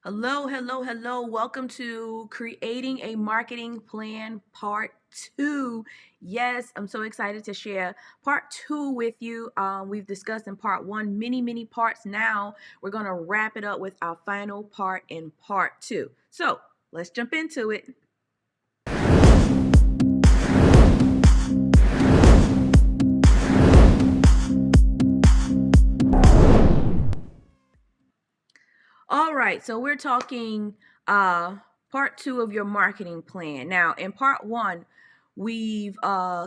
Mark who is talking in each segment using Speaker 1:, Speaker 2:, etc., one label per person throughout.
Speaker 1: Hello, hello, hello. Welcome to Creating a Marketing Plan Part 2. Yes, I'm so excited to share Part 2 with you. We've discussed in Part 1 many parts. Now we're going to wrap it up with our final part in Part 2. So let's jump into it. All right, so we're talking part 2 of your marketing plan. Now, in part 1, we've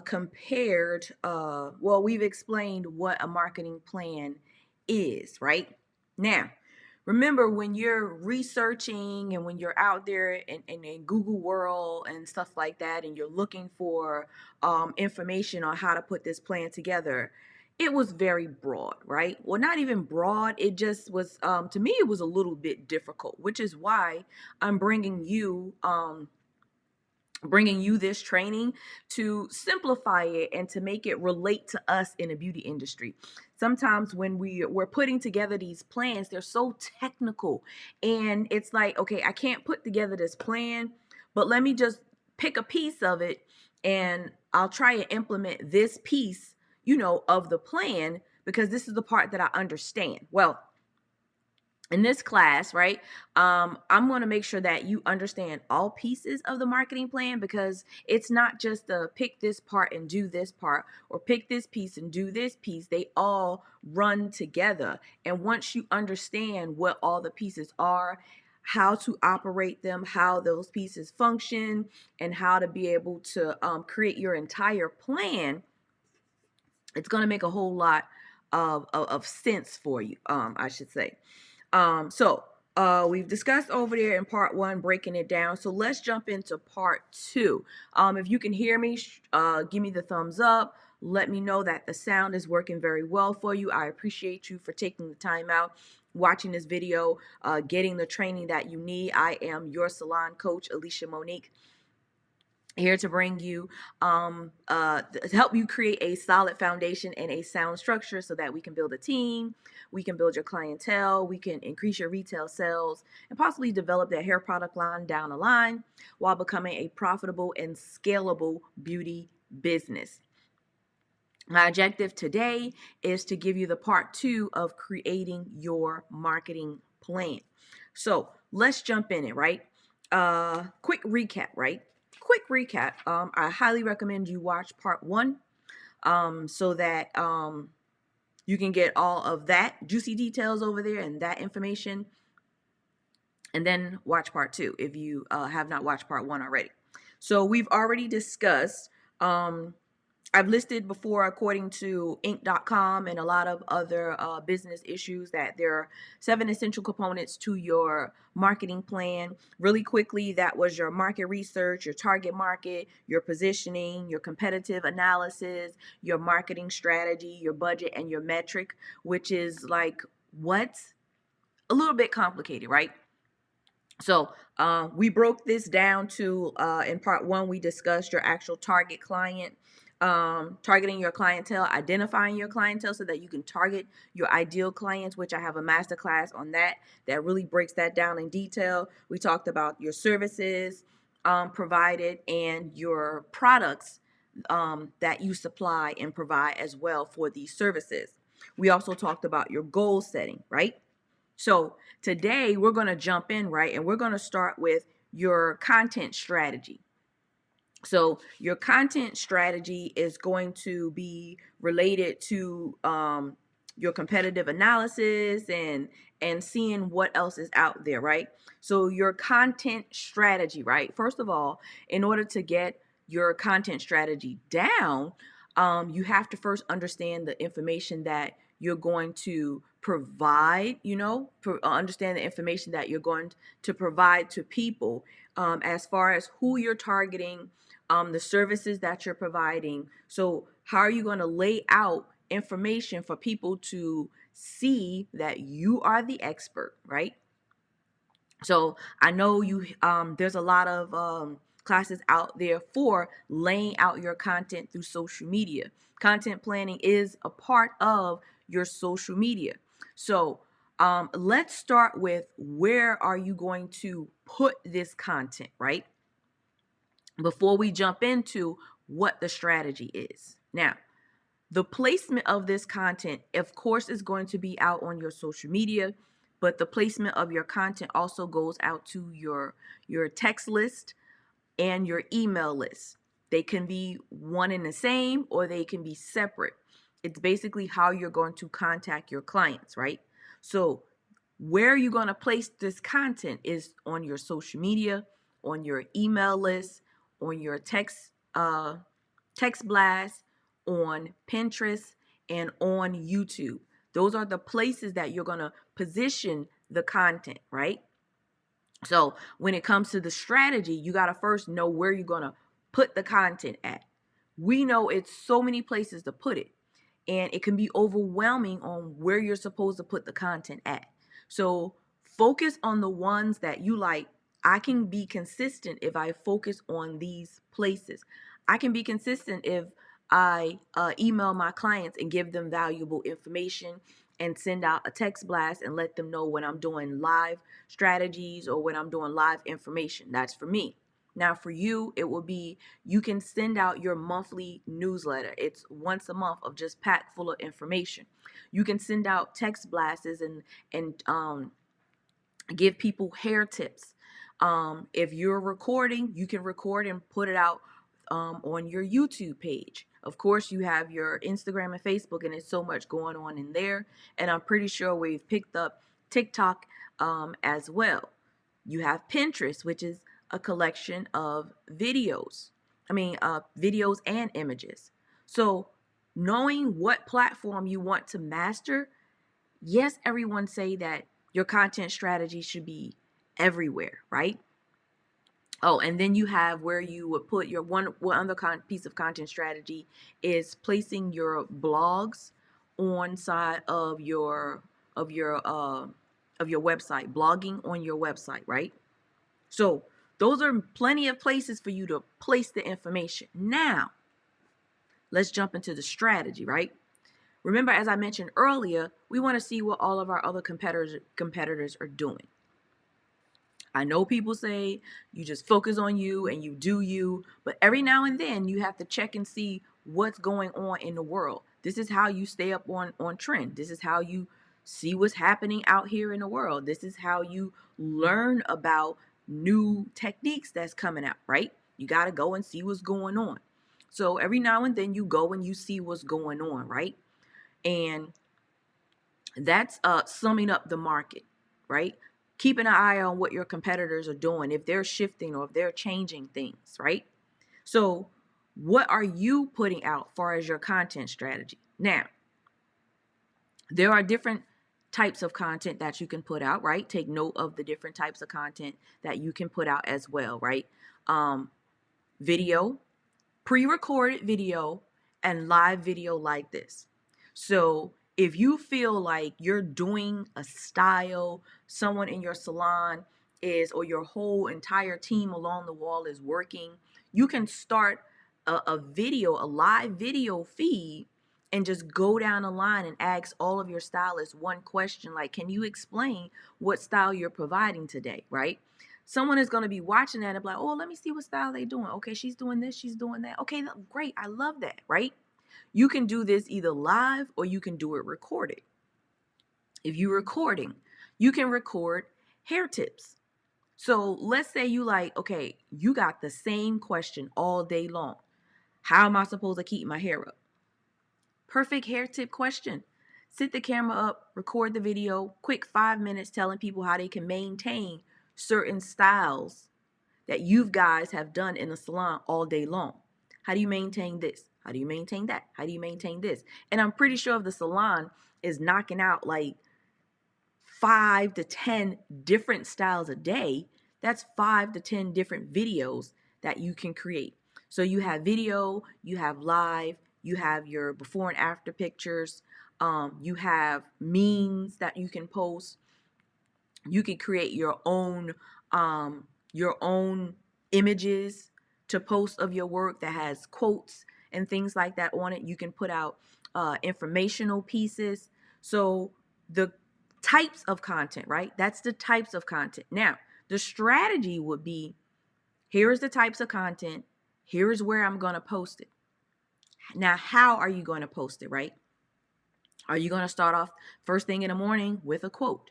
Speaker 1: compared we've explained what a marketing plan is, right? Now, remember when you're researching and when you're out there in Google World and stuff like that, and you're looking for information on how to put this plan together, it was very broad, right? Well, not even broad. It just was, to me, it was a little bit difficult, which is why I'm bringing you this training to simplify it and to make it relate to us in the beauty industry. Sometimes when we're putting together these plans, they're so technical, and it's like, okay, I can't put together this plan, but let me just pick a piece of it and I'll try and implement this piece, of the plan, because this is the part that I understand. Well, in this class, right, I'm going to make sure that you understand all pieces of the marketing plan, because it's not just the pick this part and do this part, or pick this piece and do this piece. They all run together. And once you understand what all the pieces are, how to operate them, how those pieces function, and how to be able to create your entire plan, it's going to make a whole lot of sense for you, I should say. We've discussed over there in part 1, breaking it down. So let's jump into part 2. If you can hear me, give me the thumbs up. Let me know that the sound is working very well for you. I appreciate you for taking the time out, watching this video, getting the training that you need. I am your salon coach, Alicia Monique, here to bring you to help you create a solid foundation and a sound structure so that we can build a team, we can build your clientele, we can increase your retail sales, and possibly develop that hair product line down the line while becoming a profitable and scalable beauty business. My objective today is to give you the part 2 of creating your marketing plan. So let's jump in it, right? Quick recap, right? Quick recap. I highly recommend you watch part 1, so that you can get all of that juicy details over there and that information, and then watch part 2 if you have not watched part 1 already. So we've already discussed, I've listed before, according to Inc.com and a lot of other business issues, that there are 7 essential components to your marketing plan. Really quickly, that was your market research, your target market, your positioning, your competitive analysis, your marketing strategy, your budget, and your metric, which is like, what? A little bit complicated, right? So we broke this down to, in part 1, we discussed your actual target client, targeting your clientele, identifying your clientele so that you can target your ideal clients, which I have a masterclass on that really breaks that down in detail. We talked about your services provided and your products that you supply and provide as well for these services. We also talked about your goal setting, right? So today we're going to jump in, right? And we're going to start with your content strategy. So your content strategy is going to be related to your competitive analysis and seeing what else is out there, right? So your content strategy, right? First of all, in order to get your content strategy down, you have to first understand the information that you're going to provide, understand the information that you're going to provide to people, as far as who you're targeting, the services that you're providing. So how are you going to lay out information for people to see that you are the expert, right? So I know there's a lot of classes out there for laying out your content through social media. Content planning is a part of your social media. So Let's start with, where are you going to put this content, right? Before we jump into what the strategy is. Now, the placement of this content, of course, is going to be out on your social media, but the placement of your content also goes out to your text list and your email list. They can be one and the same, or they can be separate. It's basically how you're going to contact your clients, right? So where you're going to place this content is on your social media, on your email list, on your text blast, on Pinterest, and on YouTube. Those are the places that you're going to position the content, right? So when it comes to the strategy, you got to first know where you're going to put the content at. We know it's so many places to put it, and it can be overwhelming on where you're supposed to put the content at. So focus on the ones that you like. I can be consistent if I focus on these places. I can be consistent if I email my clients and give them valuable information and send out a text blast and let them know when I'm doing live strategies or when I'm doing live information. That's for me. Now, for you, it will be, you can send out your monthly newsletter. It's once a month of just packed full of information. You can send out text blasts and give people hair tips. If you're recording, you can record and put it out on your YouTube page. Of course, you have your Instagram and Facebook, and there's so much going on in there. And I'm pretty sure we've picked up TikTok as well. You have Pinterest, which is a collection of videos. Videos and images. So knowing what platform you want to master, yes, everyone say that your content strategy should be everywhere, right? Oh, and then you have where you would put your one other piece of content strategy is placing your blogs on side of your uh, of your website, blogging on your website, right? So those are plenty of places for you to place the information. Now, let's jump into the strategy, right? Remember, as I mentioned earlier, we want to see what all of our other competitors are doing. I know people say you just focus on you and you do you, but every now and then you have to check and see what's going on in the world. This is how you stay up on trend. This is how you see what's happening out here in the world. This is how you learn about new techniques that's coming out, right? You got to go and see what's going on. So every now and then you go and you see what's going on, right? And that's summing up the market, right? Keeping an eye on what your competitors are doing, if they're shifting or if they're changing things, right? So what are you putting out far as your content strategy? Now, there are different types of content that you can put out, right? Take note of the different types of content that you can put out as well, right? Video, pre-recorded video, and live video like this. So if you feel like you're doing a style, someone in your salon is, or your whole entire team along the wall is working, you can start a video, a live video feed, and just go down the line and ask all of your stylists one question, like, can you explain what style you're providing today, right? Someone is going to be watching that and be like, oh, let me see what style they're doing. Okay, she's doing this, she's doing that. Okay, great. I love that, right? You can do this either live or you can do it recorded. If you're recording, you can record hair tips. So let's say you like, okay, you got the same question all day long. How am I supposed to keep my hair up? Perfect hair tip question. Sit the camera up, record the video, quick 5 minutes telling people how they can maintain certain styles that you guys have done in the salon all day long. How do you maintain this? How do you maintain that? How do you maintain this? And I'm pretty sure if the salon is knocking out like 5 to 10 different styles a day, that's 5 to 10 different videos that you can create. So you have video, you have live, you have your before and after pictures, you have memes that you can post. You can create your own images to post of your work that has quotes and things like that on it. You can put out informational pieces. So the types of content, right? That's the types of content. Now, the strategy would be, here's the types of content. Here's where I'm going to post it. Now, how are you going to post it, right? Are you going to start off first thing in the morning with a quote?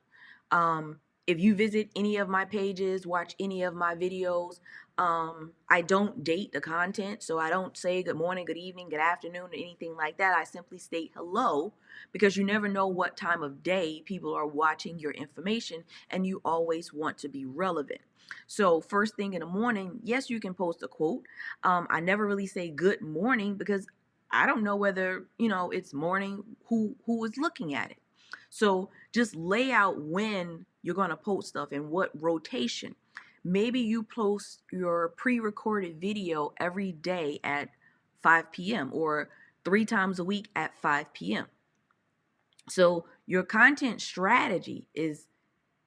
Speaker 1: If you visit any of my pages, watch any of my videos, I don't date the content. So I don't say good morning, good evening, good afternoon, or anything like that. I simply state hello, because you never know what time of day people are watching your information, and you always want to be relevant. So first thing in the morning, yes, you can post a quote. I never really say good morning, because I don't know whether, it's morning, who is looking at it. So just lay out when you're going to post stuff and what rotation. Maybe you post your pre-recorded video every day at 5 p.m. or 3 times a week at 5 p.m. So your content strategy is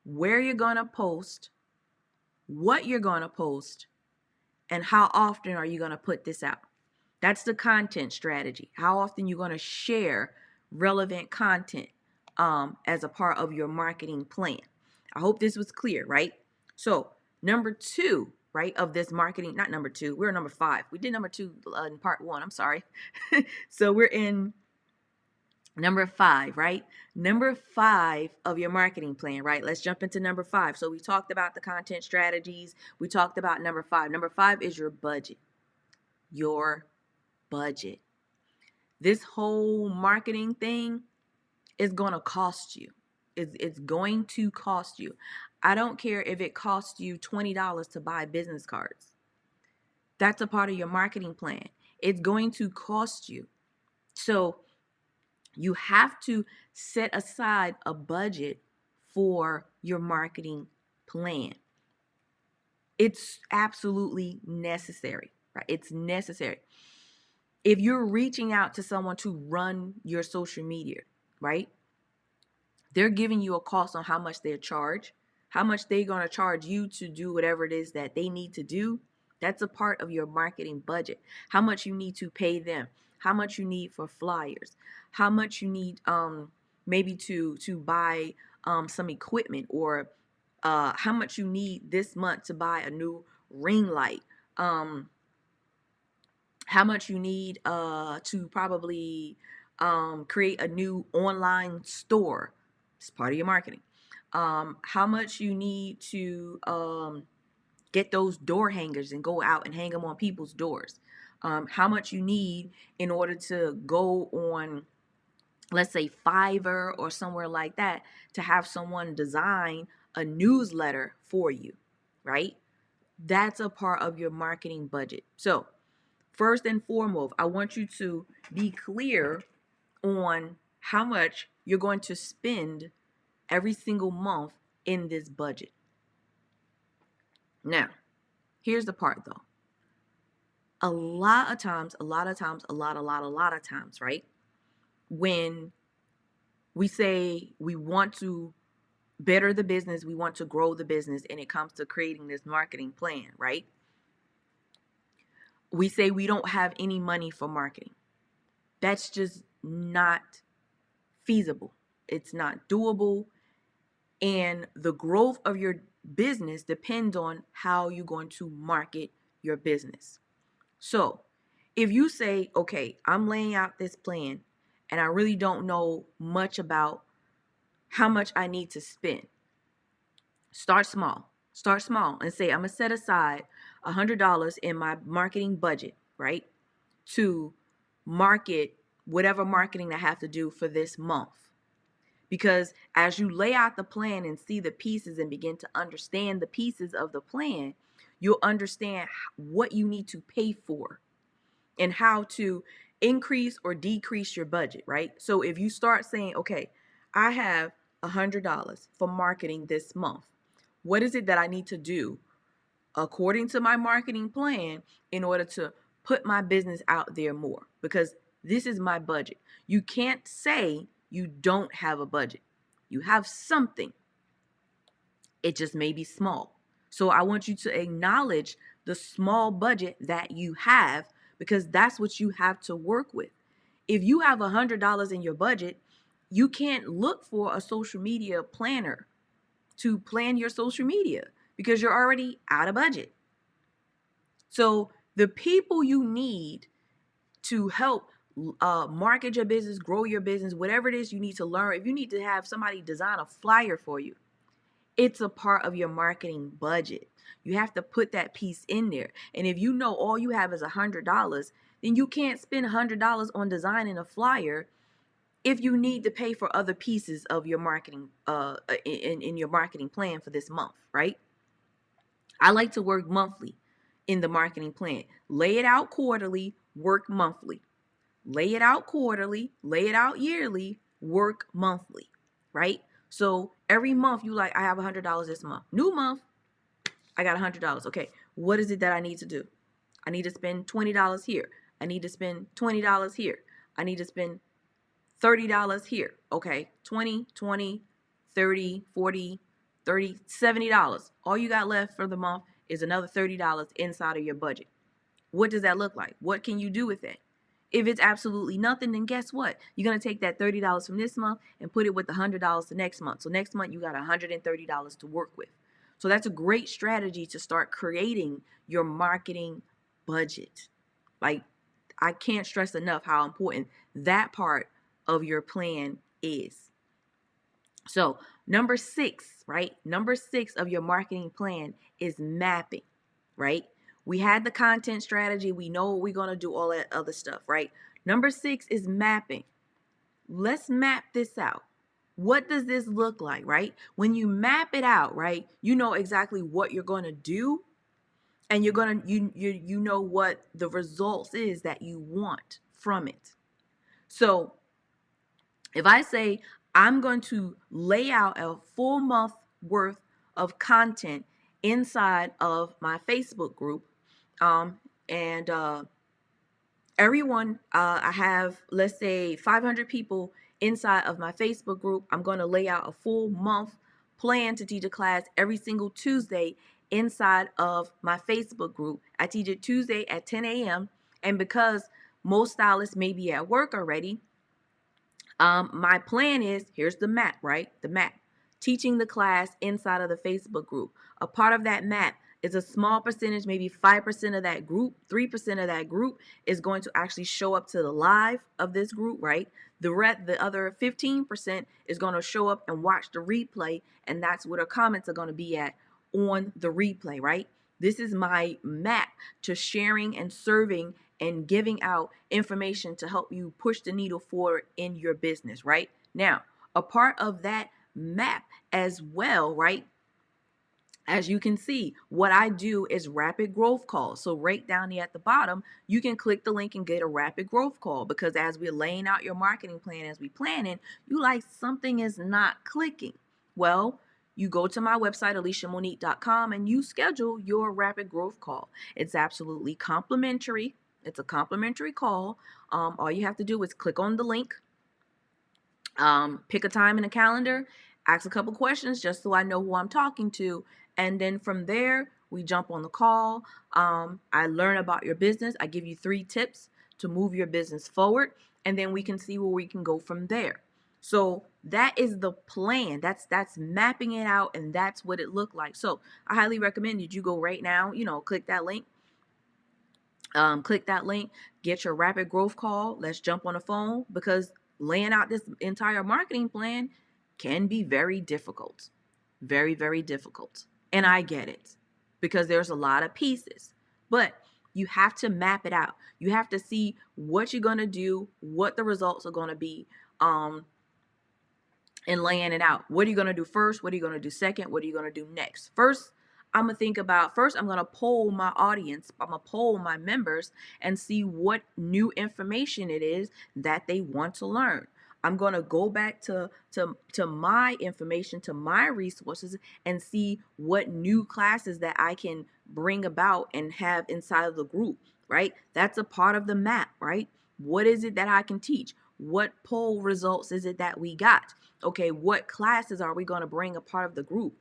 Speaker 1: where you're going to post, what you're going to post, and how often are you going to put this out. That's the content strategy. How often you're going to share relevant content as a part of your marketing plan. I hope this was clear, right? So number 2, right, of this marketing, not number 2, we're number 5. We did number 2 in part 1. I'm sorry. So we're in number 5, right? Number 5 of your marketing plan, right? Let's jump into number 5. So we talked about the content strategies. We talked about number 5. Number 5 is your budget. Your budget. This whole marketing thing is going to cost you. It's going to cost you. I don't care if it costs you $20 to buy business cards. That's a part of your marketing plan. It's going to cost you. So you have to set aside a budget for your marketing plan. It's absolutely necessary, right? It's necessary. If you're reaching out to someone to run your social media, right? They're giving you a cost on how much they charge, how much they're going to charge you to do whatever it is that they need to do. That's a part of your marketing budget. How much you need to pay them, how much you need for flyers, how much you need maybe to buy some equipment, or how much you need this month to buy a new ring light. How much you need to probably create a new online store. It's part of your marketing. How much you need to get those door hangers and go out and hang them on people's doors. How much you need in order to go on, let's say, Fiverr or somewhere like that, to have someone design a newsletter for you, right? That's a part of your marketing budget. So first and foremost, I want you to be clear on how much you're going to spend every single month in this budget. Now, here's the part though. A lot of times, right? When we say we want to better the business, we want to grow the business, and it comes to creating this marketing plan, right? We say we don't have any money for marketing. That's just not feasible. It's not doable. And the growth of your business depends on how you're going to market your business. So if you say, okay, I'm laying out this plan and I really don't know much about how much I need to spend, start small. Start small and say, I'm going to set aside $100 in my marketing budget, right, to market whatever marketing I have to do for this month. Because as you lay out the plan and see the pieces and begin to understand the pieces of the plan, you'll understand what you need to pay for and how to increase or decrease your budget, right? So if you start saying, okay, I have $100 for marketing this month, what is it that I need to do according to my marketing plan in order to put my business out there more? Because this is my budget. You can't say you don't have a budget. You have something. It just may be small. So I want you to acknowledge the small budget that you have, because that's what you have to work with. If you have $100 in your budget you can't look for a social media planner to plan your social media because you're already out of budget. So the people you need to help market your business, grow your business, whatever it is you need to learn, if you need to have somebody design a flyer for you, it's a part of your marketing budget. You have to put that piece in there. And if you know all you have is $100, then you can't spend $100 on designing a flyer if you need to pay for other pieces of your marketing in your marketing plan for this month, right? I like to work monthly in the marketing plan. Lay it out quarterly, work monthly. Lay it out quarterly, lay it out yearly, work monthly, right? So every month you like, I have $100 this month. New month, I got $100. Okay, what is it that I need to do? I need to spend $20 here. I need to spend $20 here. I need to spend $30 here. Okay, 20, 20, 30, 40, 30, $70. All you got left for the month is another $30 inside of your budget. What does that look like? What can you do with it? If it's absolutely nothing, then guess what? You're going to take that $30 from this month and put it with the $100 the next month. So next month you got $130 to work with. So that's a great strategy to start creating your marketing budget. Like, I can't stress enough how important that part of your plan is. So number 6, right? Number 6 of your marketing plan is mapping, right? We had the content strategy. We know what we're going to do, all that other stuff, right? Number 6 is mapping. Let's map this out. What does this look like, right? When you map it out, right, you know exactly what you're going to do, and you're going to you know what the results is that you want from it. So if I say I'm going to lay out a full month worth of content inside of my Facebook group, and everyone, I have, let's say, 500 people inside of my Facebook group. I'm going to lay out a full month plan to teach a class every single Tuesday inside of my Facebook group. I teach it Tuesday at 10 a.m. And because most stylists may be at work already, my plan is, here's the map, right? The map. Teaching the class inside of the Facebook group. A part of that map is a small percentage, maybe 5% of that group, 3% of that group is going to actually show up to the live of this group, right? The other 15% is going to show up and watch the replay, and that's where the comments are going to be at on the replay, right? This is my map to sharing and serving and giving out information to help you push the needle forward in your business, right? Now, a part of that map as well, right? As you can see, what I do is rapid growth calls. So right down here at the bottom, you can click the link and get a rapid growth call, because as we're laying out your marketing plan, as we planning, you like something is not clicking. Well, you go to my website, AliciaMonique.com, and you schedule your rapid growth call. It's absolutely complimentary. It's a complimentary call. All you have to do is click on the link, pick a time in the calendar, ask a couple questions just so I know who I'm talking to. And then from there, we jump on the call. I learn about your business. I give you 3 tips to move your business forward. And then we can see where we can go from there. So that is the plan. That's mapping it out, and that's what it looked like. So I highly recommend that you go right now, click that link. Get your rapid growth call. Let's jump on the phone, because laying out this entire marketing plan can be very difficult. Very, very difficult. And I get it, because there's a lot of pieces. But you have to map it out. You have to see what you're going to do, what the results are going to be, and laying it out. What are you going to do first? What are you going to do second? What are you going to do next? First, I'm going to poll my audience. I'm going to poll my members and see what new information it is that they want to learn. I'm going to go back to my information, to my resources, and see what new classes that I can bring about and have inside of the group, right? That's a part of the map, right? What is it that I can teach? What poll results is it that we got? Okay, what classes are we going to bring a part of the group?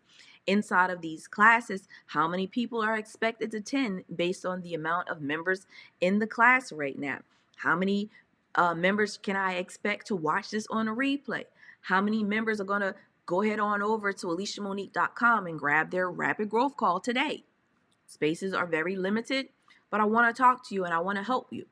Speaker 1: Inside of these classes, how many people are expected to attend based on the amount of members in the class right now? How many members can I expect to watch this on a replay? How many members are going to go ahead on over to AliciaMonique.com and grab their rapid growth call today? Spaces are very limited, but I want to talk to you and I want to help you.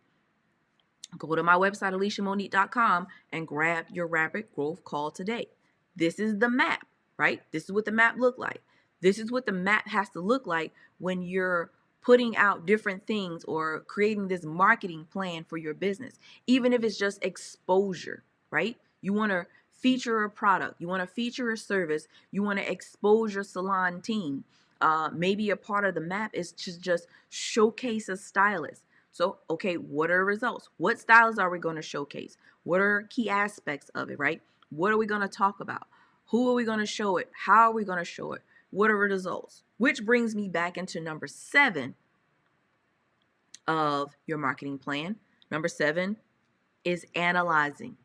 Speaker 1: Go to my website, AliciaMonique.com, and grab your rapid growth call today. This is the map, right? This is what the map look like. This is what the map has to look like when you're putting out different things or creating this marketing plan for your business, even if it's just exposure, right? You want to feature a product, you want to feature a service, you want to expose your salon team. Maybe a part of the map is to just showcase a stylist. So, okay, what are the results? What styles are we going to showcase? What are key aspects of it, right? What are we going to talk about? Who are we going to show it? How are we going to show it? What are the results? Which brings me back into number 7 of your marketing plan. Number 7 is analyzing.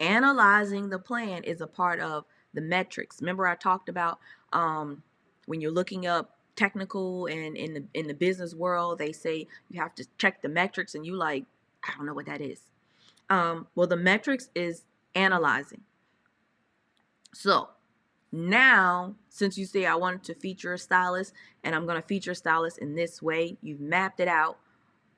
Speaker 1: Analyzing the plan is a part of the metrics. Remember I talked about when you're looking up technical and in the business world, they say you have to check the metrics, and you like, I don't know what that is. Well, the metrics is analyzing. So now, since you say I wanted to feature a stylist and I'm going to feature a stylist in this way, you've mapped it out.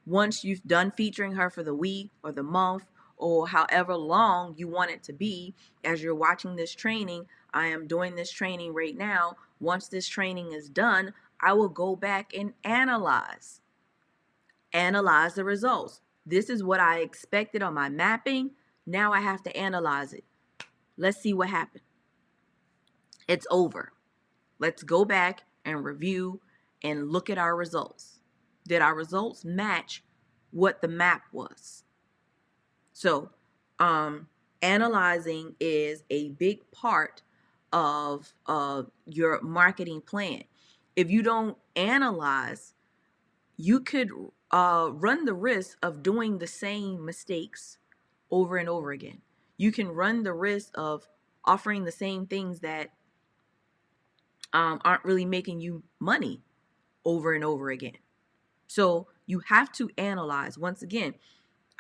Speaker 1: Once you've done featuring her for the week or the month or however long you want it to be, as you're watching this training, I am doing this training right now. Once this training is done, I will go back and analyze the results. This is what I expected on my mapping. Now I have to analyze it. Let's see what happened. It's over. Let's go back and review and look at our results. Did our results match what the map was? So, analyzing is a big part of your marketing plan. If you don't analyze, you could run the risk of doing the same mistakes over and over again. You can run the risk of offering the same things that aren't really making you money over and over again. So you have to analyze. Once again,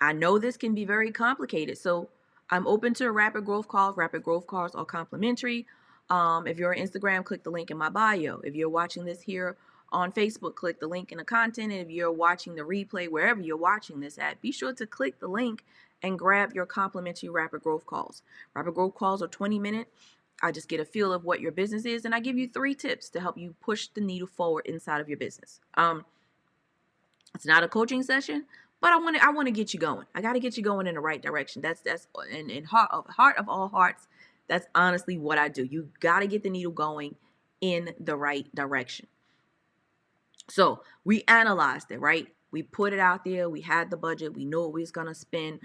Speaker 1: I know this can be very complicated. So I'm open to rapid growth calls. Rapid growth calls are complimentary. If you're on Instagram, click the link in my bio. If you're watching this here on Facebook, click the link in the content. And if you're watching the replay, wherever you're watching this at, be sure to click the link and grab your complimentary rapid growth calls. Rapid growth calls are 20-minute. I just get a feel of what your business is, and I give you 3 tips to help you push the needle forward inside of your business. It's not a coaching session, but I want to get you going. I got to get you going in the right direction. That's in heart of all hearts. That's honestly what I do. You got to get the needle going in the right direction. So we analyzed it, right? We put it out there. We had the budget. We knew what we was going to spend.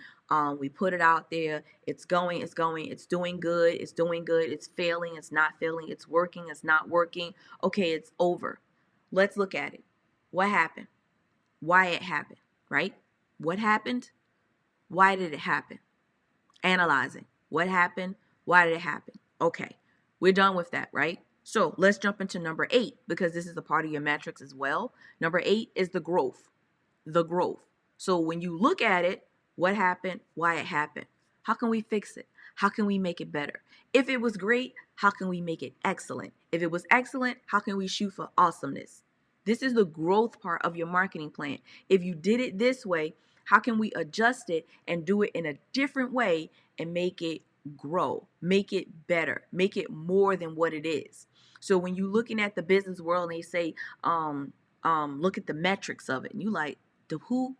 Speaker 1: We put it out there. It's going. It's doing good. It's doing good. It's failing. It's not failing. It's working. It's not working. Okay, it's over. Let's look at it. What happened? Why it happened, right? What happened? Why did it happen? Analyzing. What happened? Why did it happen? Okay, we're done with that, right? So let's jump into number 8, because this is a part of your metrics as well. Number 8 is the growth. The growth. So when you look at it, what happened? Why it happened? How can we fix it? How can we make it better? If it was great, how can we make it excellent? If it was excellent, how can we shoot for awesomeness? This is the growth part of your marketing plan. If you did it this way, how can we adjust it and do it in a different way and make it grow, make it better, make it more than what it is? So when you're looking at the business world and they say, look at the metrics of it, and you like, the who?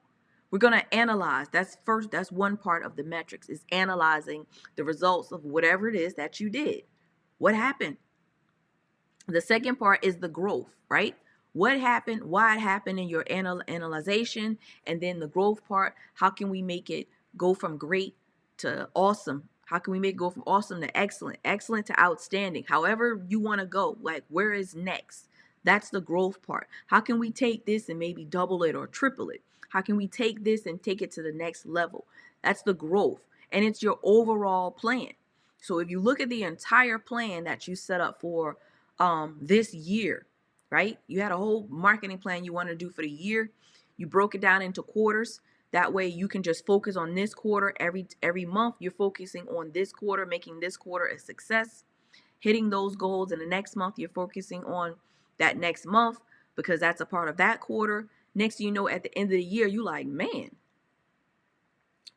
Speaker 1: We're going to analyze. That's one part of the metrics, is analyzing the results of whatever it is that you did. What happened? The second part is the growth, right? What happened, why it happened in your analyzation, and then the growth part. How can we make it go from great to awesome? How can we make it go from awesome to excellent to outstanding? However you want to go, like where is next? That's the growth part. How can we take this and maybe double it or triple it? How can we take this and take it to the next level? That's the growth, and it's your overall plan. So if you look at the entire plan that you set up for this year, right? You had a whole marketing plan you wanted to do for the year. You broke it down into quarters. That way you can just focus on this quarter. Every month you're focusing on this quarter, making this quarter a success, hitting those goals. And the next month you're focusing on that next month because that's a part of that quarter. Next thing you know, at the end of the year, you like, man,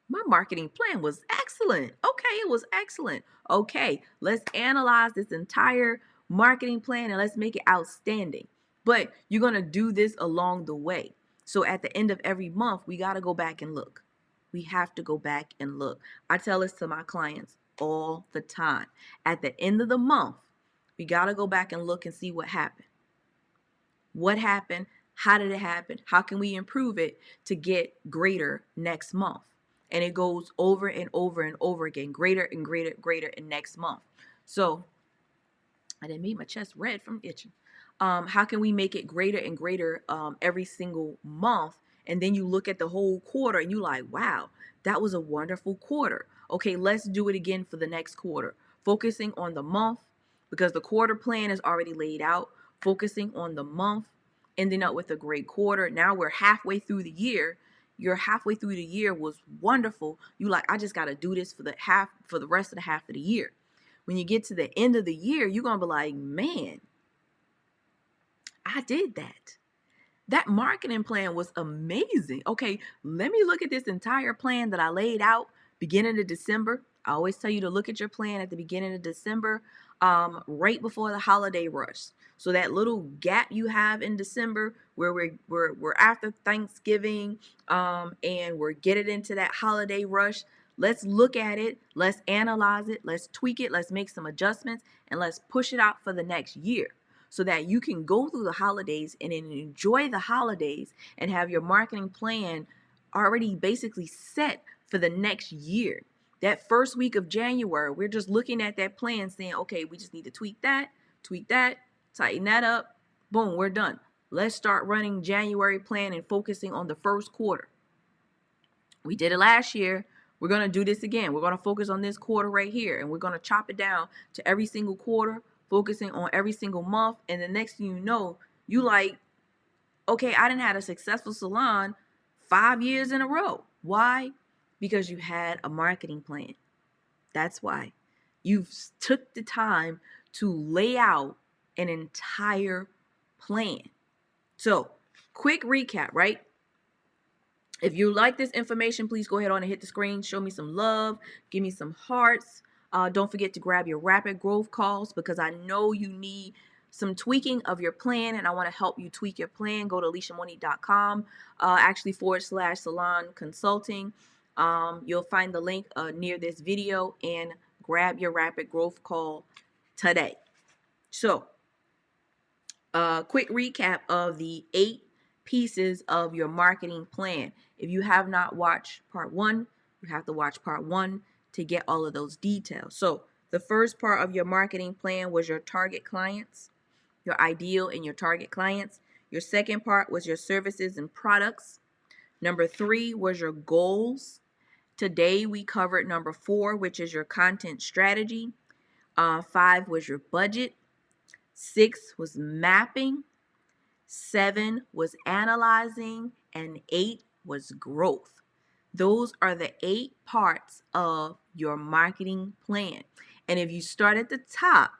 Speaker 1: my marketing plan was excellent. Okay, it was excellent. Okay, let's analyze this entire marketing plan and let's make it outstanding. But you're going to do this along the way. So at the end of every month, we got to go back and look. We have to go back and look. I tell this to my clients all the time. At the end of the month, we got to go back and look and see what happened. What happened? How did it happen? How can we improve it to get greater next month? And it goes over and over and over again, greater and greater in next month. So I didn't make my chest red from itching. How can we make it greater and greater every single month? And then you look at the whole quarter and you like, wow, that was a wonderful quarter. Okay, let's do it again for the next quarter. Focusing on the month because the quarter plan is already laid out. Focusing on the month, ending up with a great quarter. Now we're halfway through the year. You're halfway through the year was wonderful. You like, I just got to do this for the rest of the half of the year. When you get to the end of the year, you're going to be like, man, I did that. That marketing plan was amazing. Okay, let me look at this entire plan that I laid out beginning of December. I always tell you to look at your plan at the beginning of December, right before the holiday rush. So that little gap you have in December where we're after Thanksgiving, and we're getting into that holiday rush. Let's look at it. Let's analyze it. Let's tweak it. Let's make some adjustments and let's push it out for the next year so that you can go through the holidays and enjoy the holidays and have your marketing plan already basically set for the next year. That first week of January, we're just looking at that plan saying, okay, we just need to tweak that, tighten that up. Boom, we're done. Let's start running January plan and focusing on the first quarter. We did it last year. We're going to do this again. We're going to focus on this quarter right here, and we're going to chop it down to every single quarter, focusing on every single month. And the next thing you know, you like, okay, I didn't have a successful salon 5 years in a row. Why? Because you had a marketing plan. That's why. You've took the time to lay out an entire plan. So, quick recap, right? If you like this information, please go ahead on and hit the screen. Show me some love. Give me some hearts. Don't forget to grab your rapid growth calls because I know you need some tweaking of your plan and I want to help you tweak your plan. Go to AliciaMonique.com, /salon consulting. You'll find the link near this video and grab your rapid growth call today. So, quick recap of the 8 pieces of your marketing plan. If you have not watched part 1, you have to watch part 1 to get all of those details. So the first part of your marketing plan was your target clients, your ideal and your target clients. Your second part was your services and products. Number 3 was your goals. Today we covered number 4, which is your content strategy. 5 was your budget. 6 was mapping. 7 was analyzing, and 8 was growth. Those are the 8 parts of your marketing plan. And if you start at the top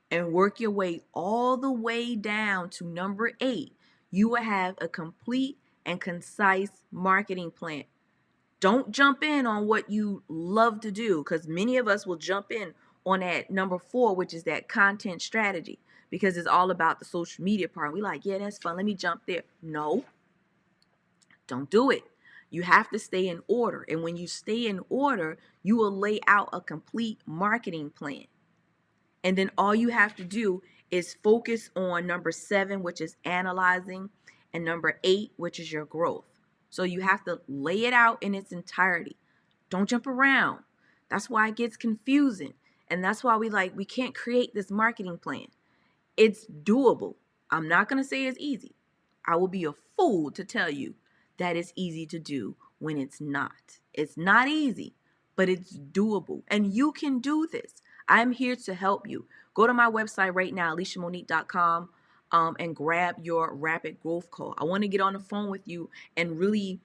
Speaker 1: and work your way all the way down to number 8, you will have a complete and concise marketing plan. Don't jump in on what you love to do because many of us will jump in on that number 4, which is that content strategy, because it's all about the social media part. We like, yeah, that's fun. Let me jump there. No, don't do it. You have to stay in order. And when you stay in order, you will lay out a complete marketing plan. And then all you have to do is focus on number 7, which is analyzing, and number 8, which is your growth. So you have to lay it out in its entirety. Don't jump around. That's why it gets confusing. And that's why we can't create this marketing plan. It's doable. I'm not going to say it's easy. I will be a fool to tell you that it's easy to do when it's not. It's not easy, but it's doable. And you can do this. I'm here to help you. Go to my website right now, AliciaMonique.com, and grab your rapid growth call. I want to get on the phone with you and really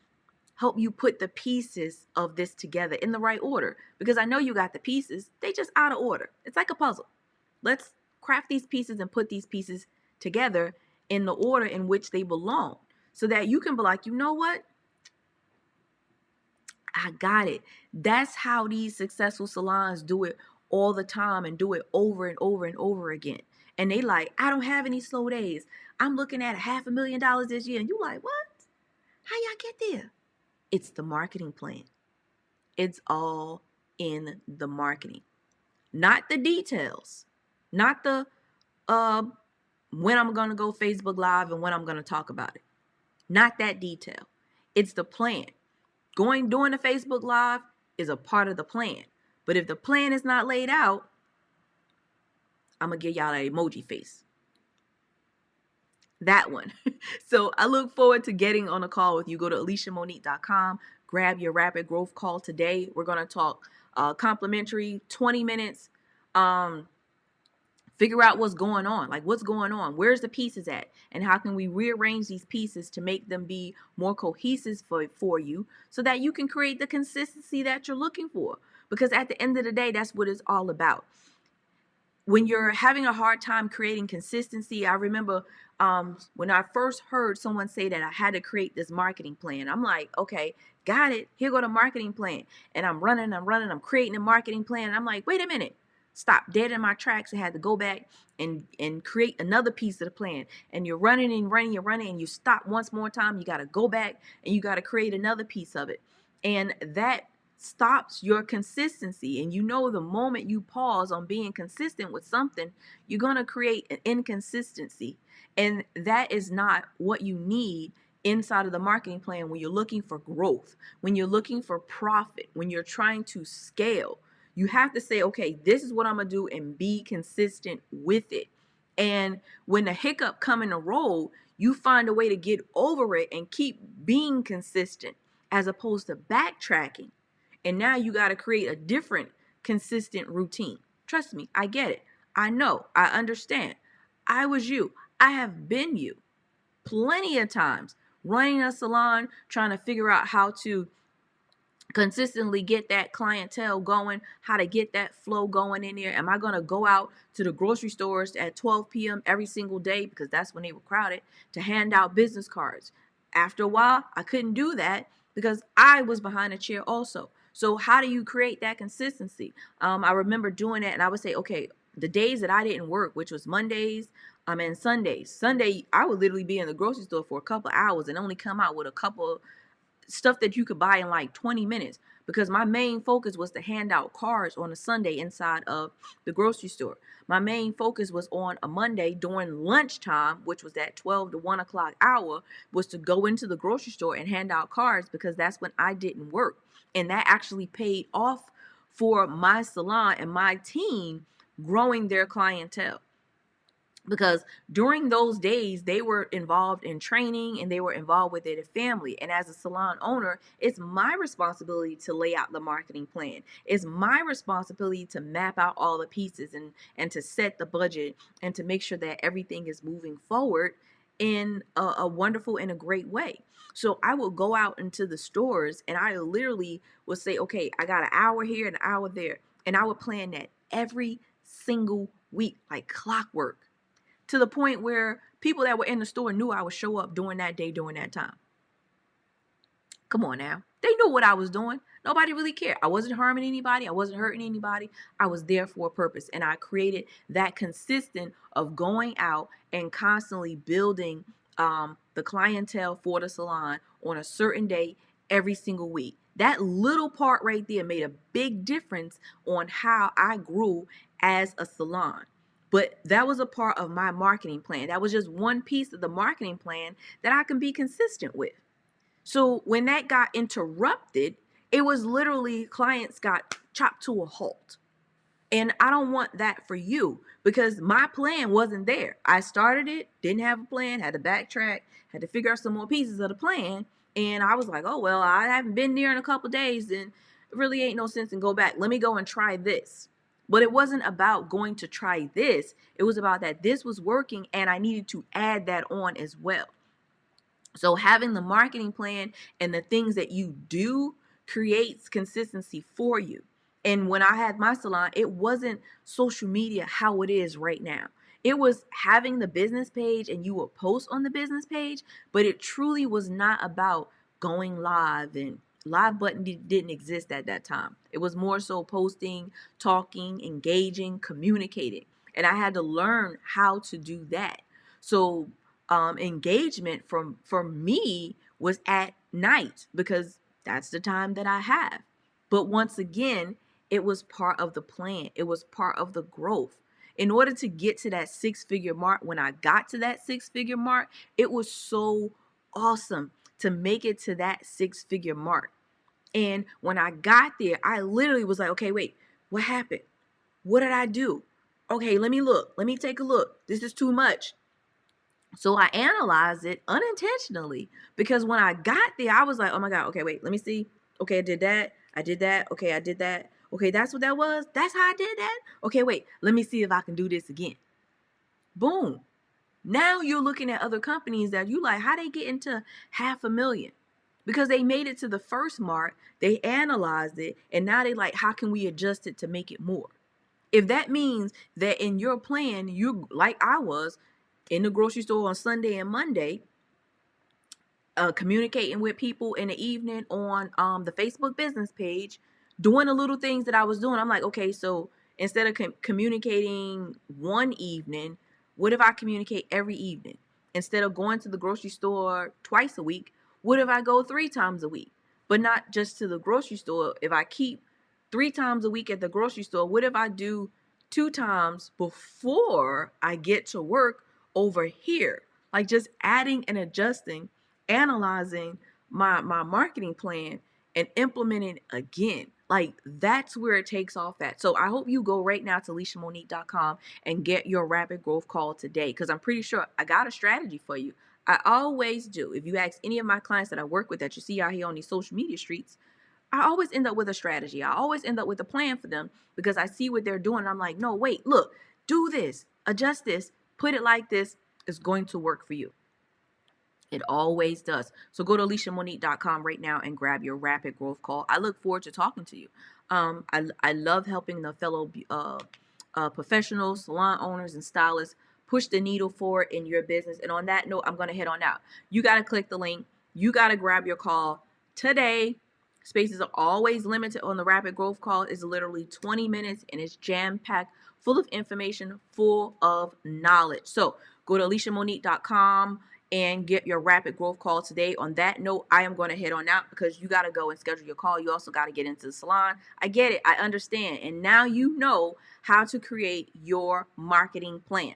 Speaker 1: help you put the pieces of this together in the right order, because I know you got the pieces, they just out of order. It's like a puzzle. Let's craft these pieces and put these pieces together in the order in which they belong, so that you can be like, you know what, I got it. That's how these successful salons do it all the time, and do it over and over and over again. And they like, I don't have any slow days, I'm looking at $500,000 this year. And you like, what? How y'all get there? It's the marketing plan. It's all in the marketing, not the details, not the when I'm going to go Facebook Live and when I'm going to talk about it. Not that detail. It's the plan. Doing the Facebook Live is a part of the plan. But if the plan is not laid out, I'm going to give y'all an emoji face. That one. So I look forward to getting on a call with you. Go to AliciaMonique.com. Grab your rapid growth call today. We're going to talk complimentary 20 minutes. Figure out what's going on. Like, what's going on? Where's the pieces at? And how can we rearrange these pieces to make them be more cohesive for you, so that you can create the consistency that you're looking for? Because at the end of the day, that's what it's all about. When you're having a hard time creating consistency, I remember when I first heard someone say that I had to create this marketing plan. I'm like, okay, got it. Here go the marketing plan. And I'm I'm creating a marketing plan. And I'm like, wait a minute. Stop dead in my tracks and had to go back and create another piece of the plan. And you're running and you stop once more time. You got to go back and you got to create another piece of it. And that stops your consistency. And you know, the moment you pause on being consistent with something, you're going to create an inconsistency. And that is not what you need inside of the marketing plan when you're looking for growth, when you're looking for profit, when you're trying to scale. You have to say, okay, this is what I'm going to do, and be consistent with it. And when the hiccup come in the road, you find a way to get over it and keep being consistent, as opposed to backtracking. And now you got to create a different consistent routine. Trust me, I get it. I know, I understand. I was you. I have been you plenty of times, running a salon, trying to figure out how to consistently get that clientele going, how to get that flow going in there. Am I going to go out to the grocery stores at 12 p.m. every single day, because that's when they were crowded, to hand out business cards? After a while, I couldn't do that because I was behind a chair also. So how do you create that consistency? I remember doing that, and I would say, okay, the days that I didn't work, which was Mondays, and Sundays. Sunday, I would literally be in the grocery store for a couple hours and only come out with a couple stuff that you could buy in like 20 minutes, because my main focus was to hand out cards on a Sunday inside of the grocery store. My main focus was on a Monday during lunchtime, which was that 12 to 1 o'clock hour, was to go into the grocery store and hand out cards, because that's when I didn't work. And that actually paid off for my salon and my team growing their clientele, because during those days they were involved in training and they were involved with their family. And as a salon owner, it's my responsibility to lay out the marketing plan. It's my responsibility to map out all the pieces and to set the budget and to make sure that everything is moving forward in a wonderful and a great way. So I will go out into the stores and I literally will say, okay, I got an hour here and an hour there, and I would plan that every single week like clockwork, to the point where people that were in the store knew I would show up during that day, during that time. Come on now. They knew what I was doing. Nobody really cared. I wasn't harming anybody. I wasn't hurting anybody. I was there for a purpose. And I created that consistent of going out and constantly building the clientele for the salon on a certain day every single week. That little part right there made a big difference on how I grew as a salon. But that was a part of my marketing plan. That was just one piece of the marketing plan that I can be consistent with. So when that got interrupted, it was literally clients got chopped to a halt. And I don't want that for you, because my plan wasn't there. I started it, didn't have a plan, had to backtrack, had to figure out some more pieces of the plan. And I was like, oh, well, I haven't been there in a couple days, and it really ain't no sense in go back. Let me go and try this. But it wasn't about going to try this. It was about that this was working and I needed to add that on as well. So having the marketing plan and the things that you do creates consistency for you. And when I had my salon, it wasn't social media how it is right now. It was having the business page and you would post on the business page, but it truly was not about going live, and live button didn't exist at that time. It was more so posting, talking, engaging, communicating. And I had to learn how to do that. So engagement for me was at night because that's the time that I have. But once again, it was part of the plan. It was part of the growth. In order to get to that 6-figure mark, when I got to that 6-figure mark, it was so awesome to make it to that 6-figure mark. And when I got there, I literally was like, okay, wait, what happened? What did I do? Okay, let me look. Let me take a look. This is too much. So I analyzed it unintentionally because when I got there, I was like, oh my God, okay, wait, let me see. Okay, I did that. I did that. Okay, I did that. Okay, that's what that was. That's how I did that. Okay, wait, let me see if I can do this again. Boom. Now you're looking at other companies that you like, how they get into 500,000? Because they made it to the first mark, they analyzed it, and now they like, how can we adjust it to make it more? If that means that in your plan, you like I was in the grocery store on Sunday and Monday, communicating with people in the evening on the Facebook business page, doing the little things that I was doing. I'm like, okay, so instead of communicating one evening, what if I communicate every evening? Instead of going to the grocery store twice a week, what if I go 3 times a week? But not just to the grocery store. If I keep 3 times a week at the grocery store, what if I do 2 times before I get to work over here? Like just adding and adjusting, analyzing my marketing plan and implementing again. Like that's where it takes off at. So I hope you go right now to AliciaMonique.com and get your rapid growth call today, because I'm pretty sure I got a strategy for you. I always do. If you ask any of my clients that I work with that you see out here on these social media streets, I always end up with a strategy. I always end up with a plan for them because I see what they're doing. And I'm like, no, wait, look, do this, adjust this, put it like this. It's going to work for you. It always does. So go to AliciaMonique.com right now and grab your rapid growth call. I look forward to talking to you. I love helping the fellow professionals, salon owners, and stylists push the needle forward in your business. And on that note, I'm going to head on out. You got to click the link. You got to grab your call today. Spaces are always limited on the rapid growth call. It's literally 20 minutes and it's jam packed, full of information, full of knowledge. So go to AliciaMonique.com and get your rapid growth call today. On that note, I am going to head on out because you got to go and schedule your call. You also got to get into the salon. I get it. I understand. And now you know how to create your marketing plan.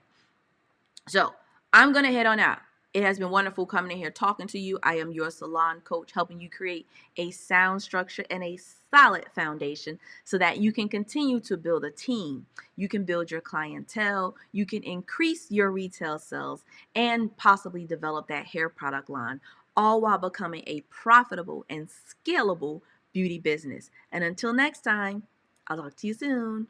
Speaker 1: So I'm going to head on out. It has been wonderful coming in here talking to you. I am your salon coach, helping you create a sound structure and a solid foundation so that you can continue to build a team. You can build your clientele. You can increase your retail sales and possibly develop that hair product line, all while becoming a profitable and scalable beauty business. And until next time, I'll talk to you soon.